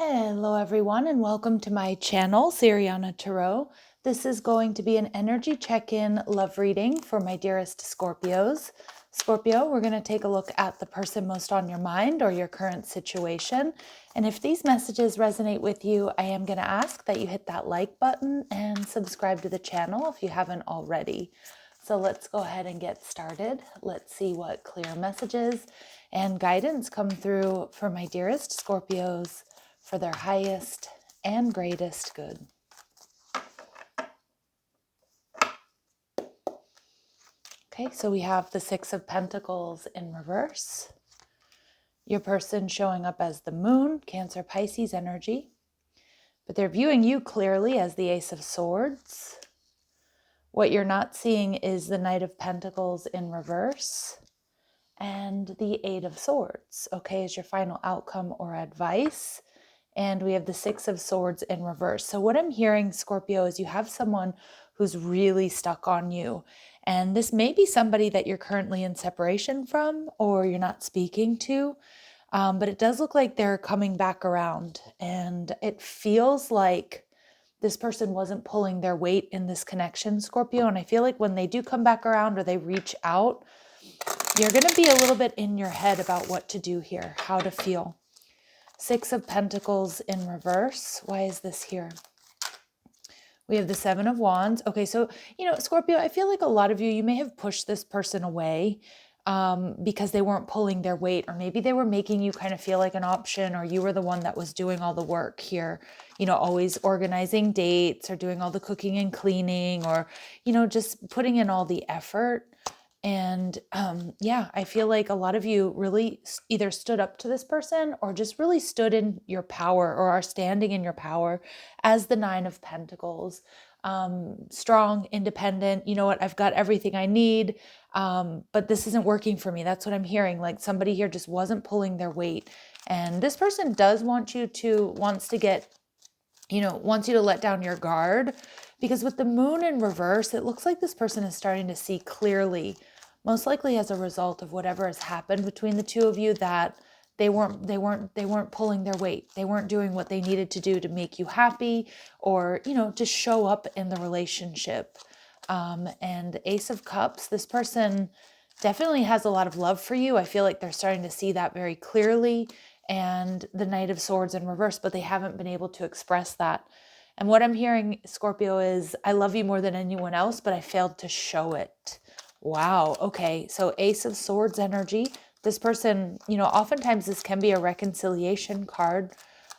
Hello everyone and welcome to my channel, Siriana Tarot. This is going to be an energy check-in love reading for my dearest Scorpios. Scorpio, we're going to take a look at the person most on your mind or your current situation. And if these messages resonate with you, I am going to ask that you hit that like button and subscribe to the channel if you haven't already. So let's go ahead and get started. Let's see what clear messages and guidance come through for my dearest Scorpios for their highest and greatest good. Okay, so we have the Six of Pentacles in reverse. Your person showing up as the Moon, Cancer, Pisces energy, but they're viewing you clearly as the Ace of Swords. What you're not seeing is the Knight of Pentacles in reverse and the Eight of Swords, okay, as your final outcome or advice. And we have the Six of Swords in reverse. So what I'm hearing, Scorpio, is you have someone who's really stuck on you. And this may be somebody that you're currently in separation from or you're not speaking to. But it does look like they're coming back around. And it feels like this person wasn't pulling their weight in this connection, Scorpio. And I feel like when they do come back around or they reach out, you're going to be a little bit in your head about what to do here, how to feel. Six of Pentacles in reverse. Why is this here? We have the Seven of Wands. Okay, so, Scorpio, I feel like a lot of you may have pushed this person away because they weren't pulling their weight, or maybe they were making you kind of feel like an option, or you were the one that was doing all the work here, always organizing dates or doing all the cooking and cleaning, or, just putting in all the effort. And I feel like a lot of you really either stood up to this person or just really stood in your power or are standing in your power as the Nine of Pentacles. Strong, independent, you know what, I've got everything I need, but this isn't working for me. That's what I'm hearing. Like somebody here just wasn't pulling their weight. And this person does wants you to let down your guard, because with the Moon in reverse, it looks like this person is starting to see clearly, most likely as a result of whatever has happened between the two of you, that they weren't pulling their weight. They weren't doing what they needed to do to make you happy, or, to show up in the relationship. And Ace of Cups, this person definitely has a lot of love for you. I feel like they're starting to see that very clearly. And the Knight of Swords in reverse, but they haven't been able to express that. And what I'm hearing, Scorpio, is I love you more than anyone else, but I failed to show it. Wow. Okay. So Ace of Swords energy. This person, oftentimes this can be a reconciliation card.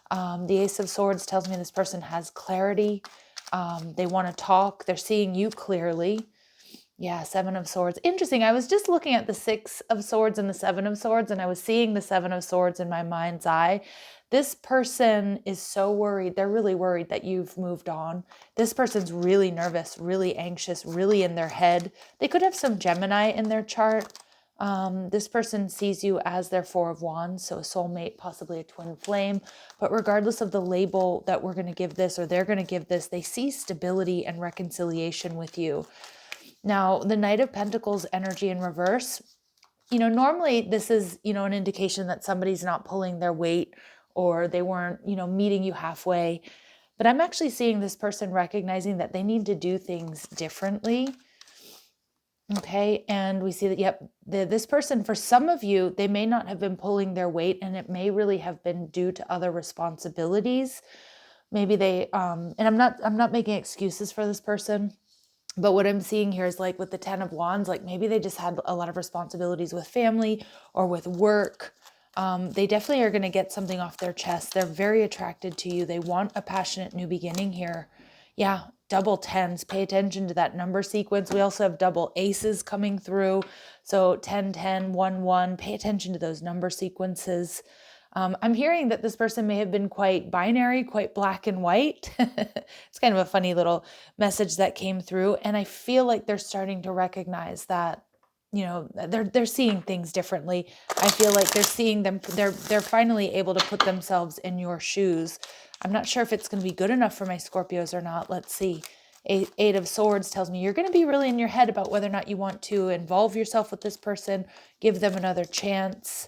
The Ace of Swords tells me this person has clarity. They want to talk. They're seeing you clearly. Yeah, Seven of Swords. Interesting. I was just looking at the Six of Swords and the Seven of Swords, and I was seeing the Seven of Swords in my mind's eye. This person is so worried. They're really worried that you've moved on. This person's really nervous, really anxious, really in their head. They could have some Gemini in their chart. This person sees you as their Four of Wands, so a soulmate, possibly a twin flame. But regardless of the label that we're going to give this or they're going to give this, they see stability and reconciliation with you. Now, the Knight of Pentacles energy in reverse, normally this is, an indication that somebody's not pulling their weight or they weren't, meeting you halfway. But I'm actually seeing this person recognizing that they need to do things differently. Okay, and we see that, this person, for some of you, they may not have been pulling their weight, and it may really have been due to other responsibilities. Maybe they, and I'm not making excuses for this person. But what I'm seeing here is like with the Ten of Wands, like maybe they just had a lot of responsibilities with family or with work. They definitely are going to get something off their chest. They're very attracted to you. They want a passionate new beginning here. Yeah, double tens. Pay attention to that number sequence. We also have double aces coming through. So 10, 10, 1, 1. Pay attention to those number sequences. I'm hearing that this person may have been quite binary, quite black and white. It's kind of a funny little message that came through. And I feel like they're starting to recognize that, they're seeing things differently. I feel like they're seeing them, they're finally able to put themselves in your shoes. I'm not sure if it's going to be good enough for my Scorpios or not. Let's see. Eight of Swords tells me you're going to be really in your head about whether or not you want to involve yourself with this person, give them another chance.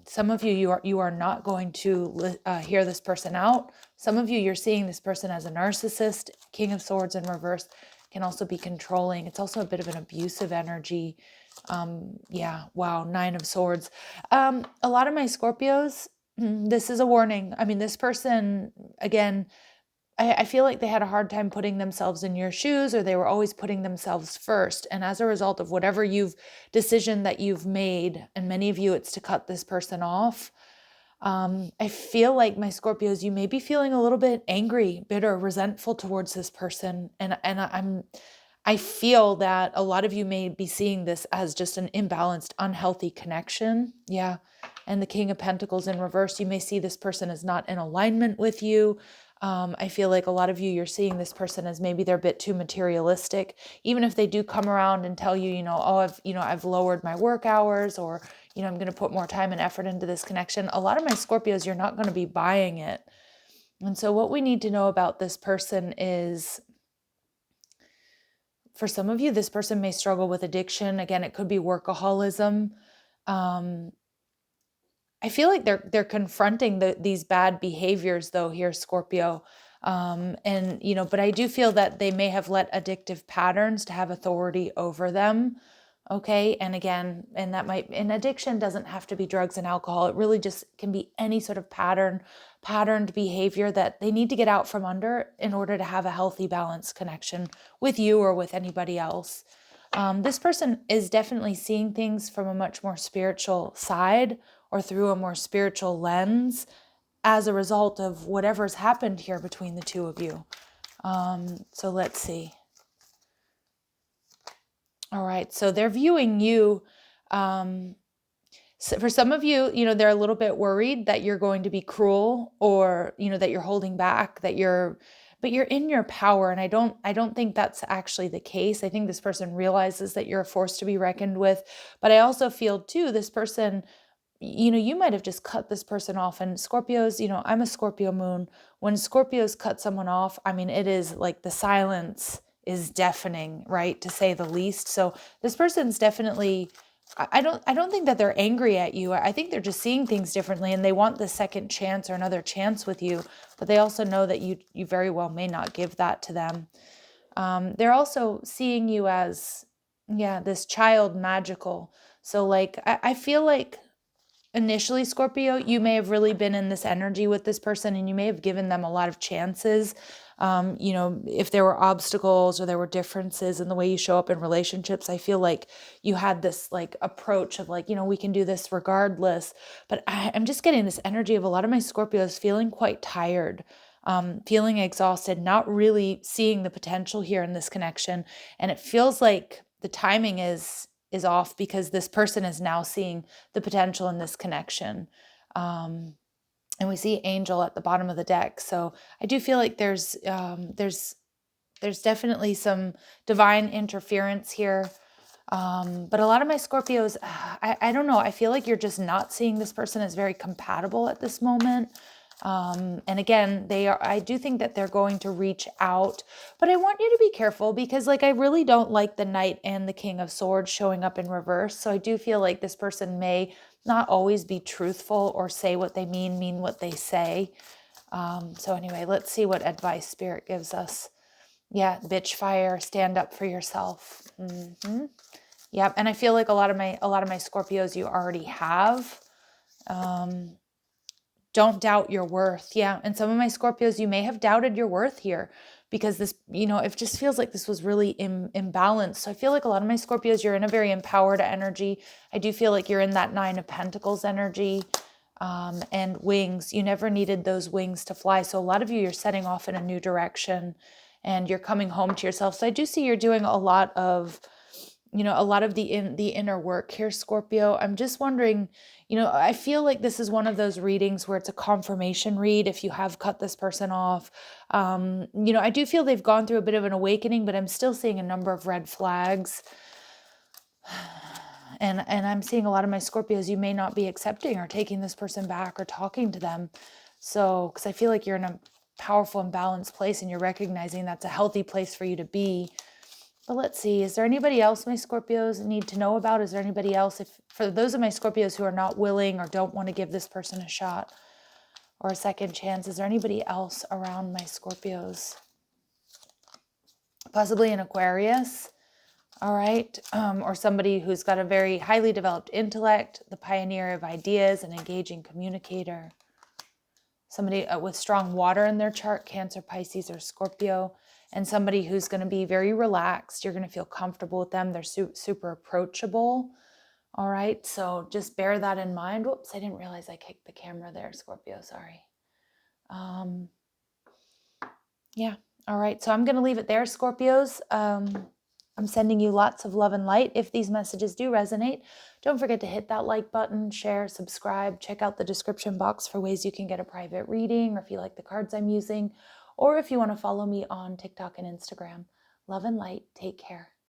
Some of you are not going to hear this person out. Some of you, you're seeing this person as a narcissist. King of Swords in reverse can also be controlling. It's also a bit of an abusive energy. Yeah, wow, Nine of Swords. A lot of my Scorpios, this is a warning. I mean, this person, again, I feel like they had a hard time putting themselves in your shoes, or they were always putting themselves first. And as a result of whatever decision that you've made, and many of you, it's to cut this person off. I feel like, my Scorpios, you may be feeling a little bit angry, bitter, resentful towards this person. I feel that a lot of you may be seeing this as just an imbalanced, unhealthy connection. Yeah. And the King of Pentacles in reverse, you may see this person as not in alignment with you. I feel like a lot of you, you're seeing this person as maybe they're a bit too materialistic, even if they do come around and tell you, oh, I've lowered my work hours, or, I'm going to put more time and effort into this connection. A lot of my Scorpios, you're not going to be buying it. And so what we need to know about this person is, for some of you, this person may struggle with addiction. Again, it could be workaholism. I feel like they're confronting these bad behaviors, though, here, Scorpio. But I do feel that they may have let addictive patterns to have authority over them. Okay. And again, and addiction doesn't have to be drugs and alcohol. It really just can be any sort of patterned behavior that they need to get out from under in order to have a healthy, balanced connection with you or with anybody else. This person is definitely seeing things from a much more spiritual side, or through a more spiritual lens, as a result of whatever's happened here between the two of you. So let's see. All right, so they're viewing you. So for some of you, they're a little bit worried that you're going to be cruel, or, that you're holding back, but you're in your power. And I don't think that's actually the case. I think this person realizes that you're a force to be reckoned with. But I also feel too, this person, you might have just cut this person off. And Scorpios, I'm a Scorpio moon. When Scorpios cut someone off, I mean, it is like the silence is deafening, right? To say the least. So this person's definitely, I don't think that they're angry at you. I think they're just seeing things differently, and they want the second chance or another chance with you. But they also know that you very well may not give that to them. They're also seeing you as, this child magical. So like, I feel like, initially, Scorpio, you may have really been in this energy with this person, and you may have given them a lot of chances. If there were obstacles or there were differences in the way you show up in relationships, I feel like you had this like approach of like, we can do this regardless. But I'm just getting this energy of a lot of my Scorpios feeling quite tired, feeling exhausted, not really seeing the potential here in this connection. And it feels like the timing is off, because this person is now seeing the potential in this connection. And we see Angel at the bottom of the deck. So I do feel like there's definitely some divine interference here. But a lot of my Scorpios, I don't know. I feel like you're just not seeing this person as very compatible at this moment. And again, I do think that they're going to reach out, but I want you to be careful, because like, I really don't like the Knight and the King of Swords showing up in reverse. So I do feel like this person may not always be truthful or say what they mean what they say. So anyway, let's see what advice Spirit gives us. Yeah. Bitch fire, stand up for yourself. Mm-hmm. Yep. And I feel like a lot of my Scorpios you already have. Don't doubt your worth. Yeah. And some of my Scorpios, you may have doubted your worth here, because this, it just feels like this was really imbalanced. So I feel like a lot of my Scorpios, you're in a very empowered energy. I do feel like you're in that Nine of Pentacles energy, and wings. You never needed those wings to fly. So a lot of you, you're setting off in a new direction, and you're coming home to yourself. So I do see you're doing a lot of the inner work here, Scorpio. I'm just wondering, I feel like this is one of those readings where it's a confirmation read if you have cut this person off. I do feel they've gone through a bit of an awakening, but I'm still seeing a number of red flags. And I'm seeing a lot of my Scorpios, you may not be accepting or taking this person back or talking to them. So, because I feel like you're in a powerful and balanced place, and you're recognizing that's a healthy place for you to be. But let's see, is there anybody else my Scorpios need to know about? Is there anybody else, if for those of my Scorpios who are not willing or don't want to give this person a shot or a second chance, is there anybody else around my Scorpios? Possibly an Aquarius, all right, or somebody who's got a very highly developed intellect, the pioneer of ideas, an engaging communicator. Somebody with strong water in their chart, Cancer, Pisces, or Scorpio, and somebody who's going to be very relaxed. You're going to feel comfortable with them. They're super approachable. All right, so just bear that in mind. Whoops, I didn't realize I kicked the camera there, Scorpio, sorry. Yeah, all right, so I'm going to leave it there, Scorpios. I'm sending you lots of love and light. If these messages do resonate, don't forget to hit that like button, share, subscribe, check out the description box for ways you can get a private reading, or if you like the cards I'm using, or if you want to follow me on TikTok and Instagram. Love and light. Take care.